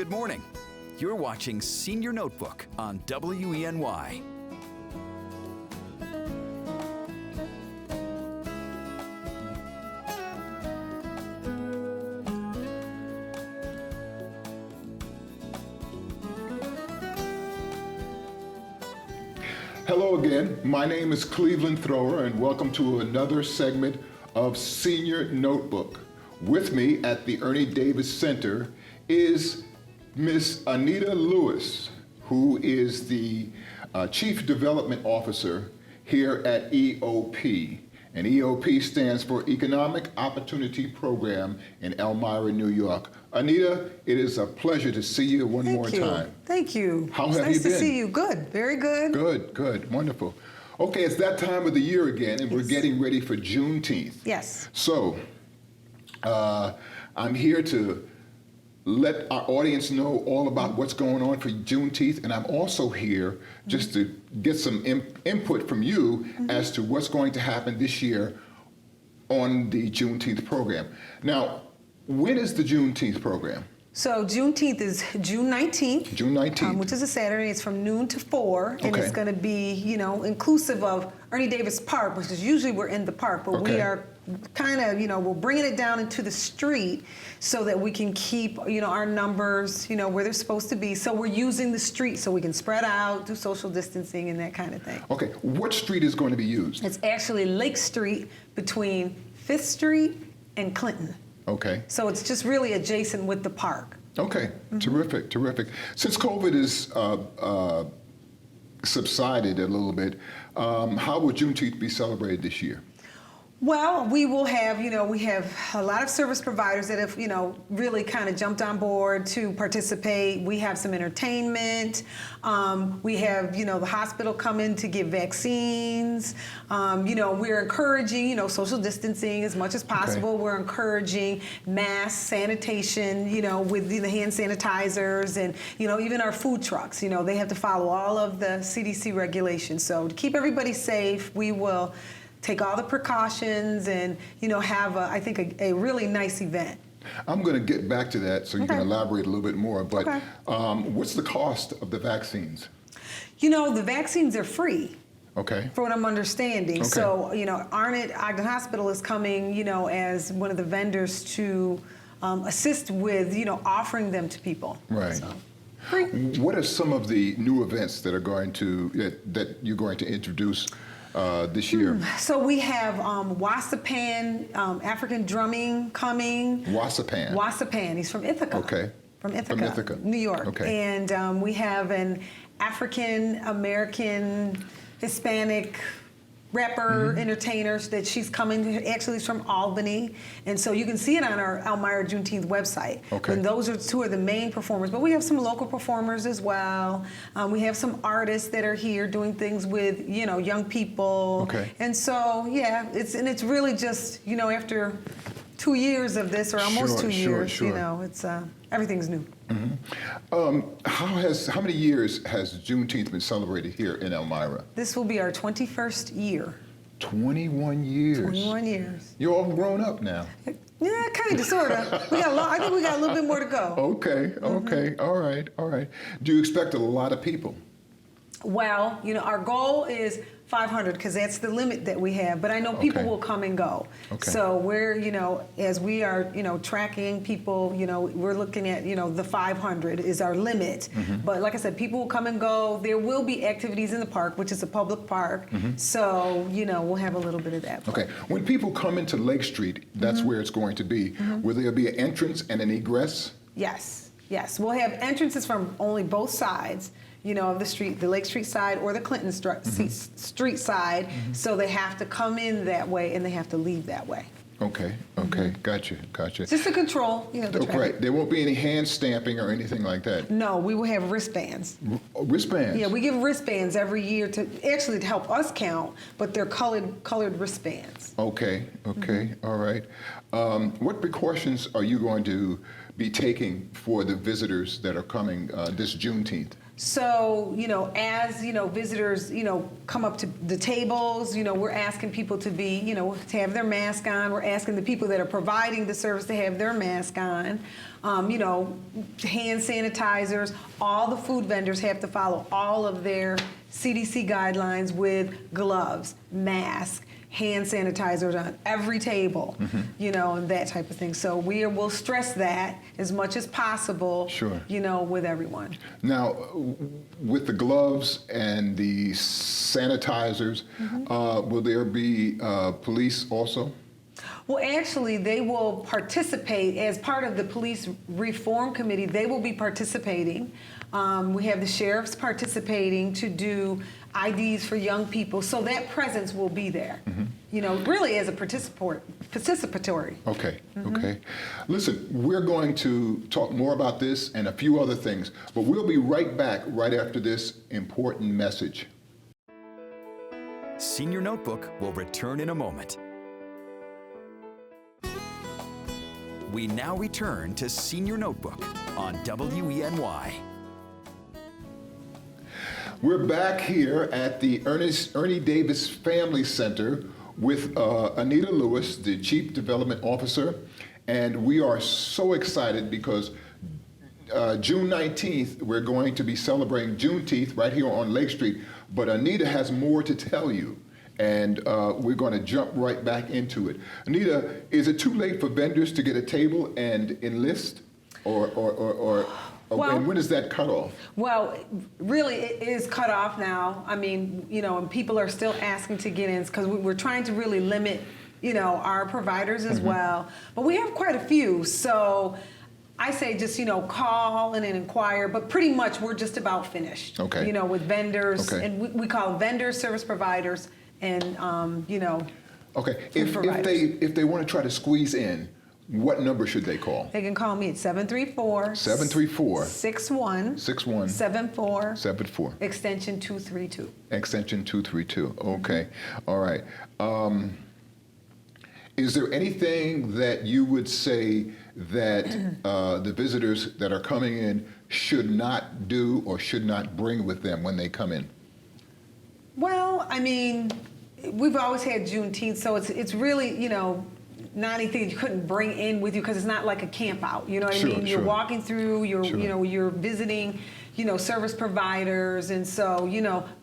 Good morning. You're watching Senior Notebook on WENY. Hello again. My name is Cleveland Thrower, and welcome to another segment of Senior Notebook. With me at the Ernie Davis Center is Miss Anita Lewis, who is the Chief Development Officer here at EOP. And EOP stands for Economic Opportunity Program in Elmira, New York. Anita, it is a pleasure to see you one more time. Thank you. How have you been? Nice to see you. Good. Very good. Good. Wonderful. Okay, it's that time of the year again, and we're getting ready for Juneteenth. Yes. So, I'm here to let our audience know all about what's going on for Juneteenth, and I'm also here just to get some input from you as to what's going to happen this year on the Juneteenth program. Now, when is the Juneteenth program? So Juneteenth is June 19th. June 19th. Which is a Saturday. It's from noon to 4. And it's going to be, inclusive of Ernie Davis Park, which is usually we're in the park, but we are kind of, we're bringing it down into the street so that we can keep, our numbers, where they're supposed to be. So we're using the street so we can spread out, do social distancing and that kind of thing. Okay, what street is going to be used? It's actually Lake Street between 5th Street and Clinton. Okay. So it's just really adjacent with the park. Okay, terrific. Since COVID is subsided a little bit, how will Juneteenth be celebrated this year? Well, we will have, we have a lot of service providers that have, really kind of jumped on board to participate. We have some entertainment. We have, the hospital come in to give vaccines. We're encouraging, social distancing as much as possible. Okay. We're encouraging mass sanitation, with the hand sanitizers and, even our food trucks, they have to follow all of the CDC regulations. So to keep everybody safe, we will take all the precautions and, have, I think, a really nice event. I'm going to get back to that so you can elaborate a little bit more, but what's the cost of the vaccines? The vaccines are free. Okay. For what I'm understanding. Okay. So, Arnett Ogden Hospital is coming, as one of the vendors to assist with, offering them to people. Right. So, free. What are some of the new events that are going to, that you're going to introduce this year? So we have Wasapan, African drumming coming. Wasapan? Wasapan, he's from Ithaca. Okay. From Ithaca, New York. Okay. And we have an African-American, Hispanic rapper, entertainers that she's coming, actually is from Albany. And so you can see it on our Elmira Juneteenth website. Okay. And those are two of the main performers. But we have some local performers as well. We have some artists that are here doing things with, young people. Okay. And so, yeah, it's really just, after 2 years of this, or almost 2 years, it's everything's new. How many years has Juneteenth been celebrated here in Elmira? This will be our 21st year. 21 years. 21 years. You're all grown up now. Yeah, kind of, sort of. I think we got a little bit more to go. Okay. All right. Do you expect a lot of people? Well, our goal is 500 because that's the limit that we have. But I know people will come and go. Okay. So we're, as we are, tracking people, we're looking at, the 500 is our limit. But like I said, people will come and go. There will be activities in the park, which is a public park. So, we'll have a little bit of that. Okay. When people come into Lake Street, that's where it's going to be. Will there be an entrance and an egress? Yes. We'll have entrances from only both sides. Of the street, the Lake Street side or the Clinton Street side. So they have to come in that way and they have to leave that way. Okay. Gotcha. Just to control, the traffic. Right. There won't be any hand stamping or anything like that? No, we will have wristbands. Wristbands? Yeah, we give wristbands every year to help us count, but they're colored wristbands. Okay. All right. What precautions are you going to be taking for the visitors that are coming this Juneteenth? So, as, visitors, come up to the tables, we're asking people to be, to have their mask on. We're asking the people that are providing the service to have their mask on. Hand sanitizers. All the food vendors have to follow all of their CDC guidelines with gloves, masks, hand sanitizers on every table, and that type of thing. So we'll stress that as much as possible, with everyone. Now, with the gloves and the sanitizers, will there be police also? Well, actually, they will participate as part of the police reform committee. They will be participating. We have the sheriffs participating to do IDs for young people, so that presence will be there. Really as a participatory. Okay, okay. Listen, we're going to talk more about this and a few other things, but we'll be right back right after this important message. Senior Notebook will return in a moment. We now return to Senior Notebook on WENY. We're back here at the Ernie Davis Family Center with Anita Lewis, the Chief Development Officer, and we are so excited because June 19th, we're going to be celebrating Juneteenth right here on Lake Street, but Anita has more to tell you. And we're going to jump right back into it. Anita, is it too late for vendors to get a table and enlist? And when is that cut off? Well, really, it is cut off now. I mean, and people are still asking to get in because we're trying to really limit, our providers as well. But we have quite a few. So I say just, call and inquire, but pretty much we're just about finished. Okay. With vendors, Okay. and we call vendors service providers. And okay. If they want to try to squeeze in, what number should they call? They can call me at 734 61 74 extension 232. Extension 232. Okay. All right. Is there anything that you would say that the visitors that are coming in should not do or should not bring with them when they come in? Well, I mean, we've always had Juneteenth, so it's really, not anything you couldn't bring in with you because it's not like a camp out. You know what I mean? You're walking through, you're visiting, service providers, and so,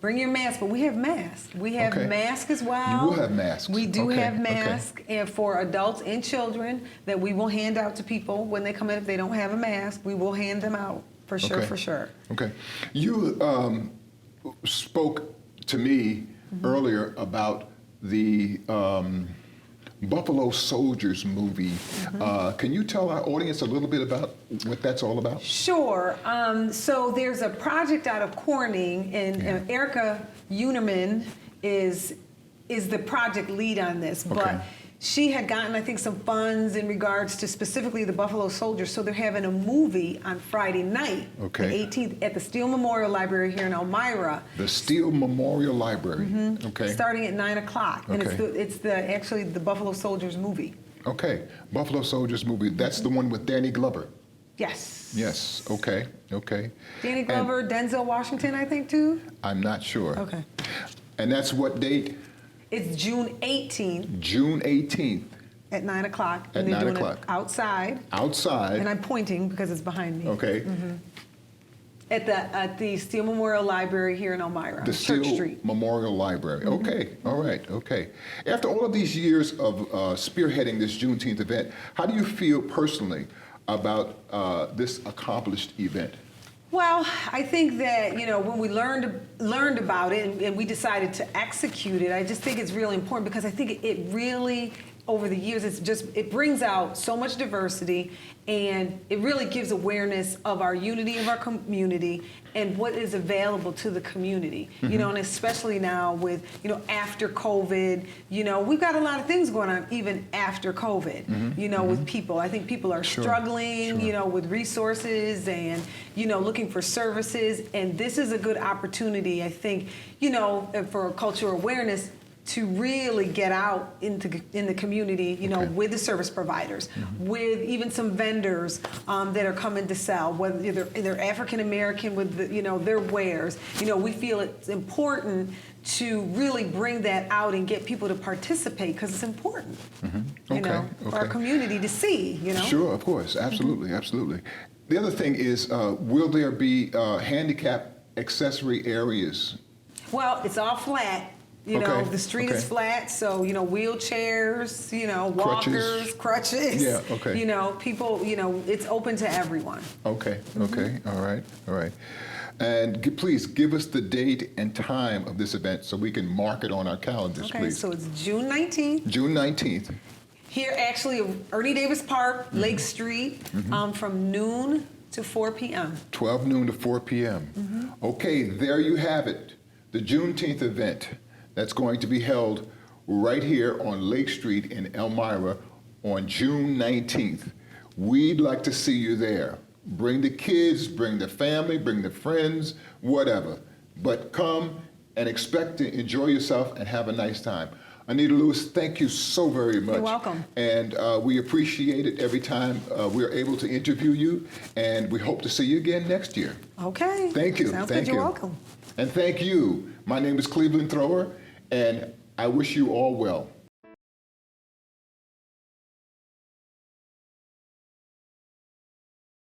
bring your mask. But we have masks. We have masks as well. You will have masks. We do have masks and for adults and children that we will hand out to people when they come in. If they don't have a mask, we will hand them out for sure, for sure. Okay. You spoke to me earlier about the Buffalo Soldiers movie. Can you tell our audience a little bit about what that's all about? Sure. So there's a project out of Corning, and Erica Unerman is the project lead on this. But she had gotten, I think, some funds in regards to specifically the Buffalo Soldiers. So they're having a movie on Friday night, the 18th, at the Steele Memorial Library here in Elmira. The Steele Memorial Library. Okay. Starting at 9 o'clock. And it's actually the Buffalo Soldiers movie. Okay. Buffalo Soldiers movie. That's the one with Danny Glover. Yes. Yes. Okay. Okay. Danny Glover, Denzel Washington, I think, too? I'm not sure. Okay. And that's what date? It's June 18th. June 18th. At 9 o'clock. At 9 o'clock. Outside. Outside. And I'm pointing because it's behind me. Okay. At the Steele Memorial Library here in Elmira, the Church Steele Street. Memorial Library. Okay. All right. Okay. After all of these years of spearheading this Juneteenth event, how do you feel personally about this accomplished event? Well, I think that, when we learned about it and we decided to execute it, I just think it's really important because I think it really, over the years, it brings out so much diversity, and it really gives awareness of our unity of our community and what is available to the community, and especially now with, after COVID, we've got a lot of things going on even after COVID, with people. I think people are struggling, with resources and, looking for services, and this is a good opportunity, I think, for cultural awareness to really get out in the community, you know, with the service providers, with even some vendors that are coming to sell, whether they're African American with the, you know, their wares. You know, we feel it's important to really bring that out and get people to participate because it's important, you know, for our community to see, you know. Sure, of course, absolutely, absolutely. The other thing is, will there be handicap accessory areas? Well, it's all flat. You know, the street is flat, so, you know, wheelchairs, you know, walkers, crutches. Yeah, okay. You know, people, you know, it's open to everyone. Okay, okay, all right, all right. And please give us the date and time of this event so we can mark it on our calendars, Okay, please. so it's June 19th. June 19th. Here, actually, Ernie Davis Park, Lake Street, from noon to 4 p.m. 12 noon to 4 p.m. Okay, there you have it. The Juneteenth event that's going to be held right here on Lake Street in Elmira on June 19th. We'd like to see you there. Bring the kids, bring the family, bring the friends, whatever. But come and expect to enjoy yourself and have a nice time. Anita Lewis, thank you so very much. You're welcome. And we appreciate it every time we're able to interview you, and we hope to see you again next year. Okay. Thank you. Sounds Thank good. you. You're welcome. And thank you. My name is Cleveland Thrower, and I wish you all well.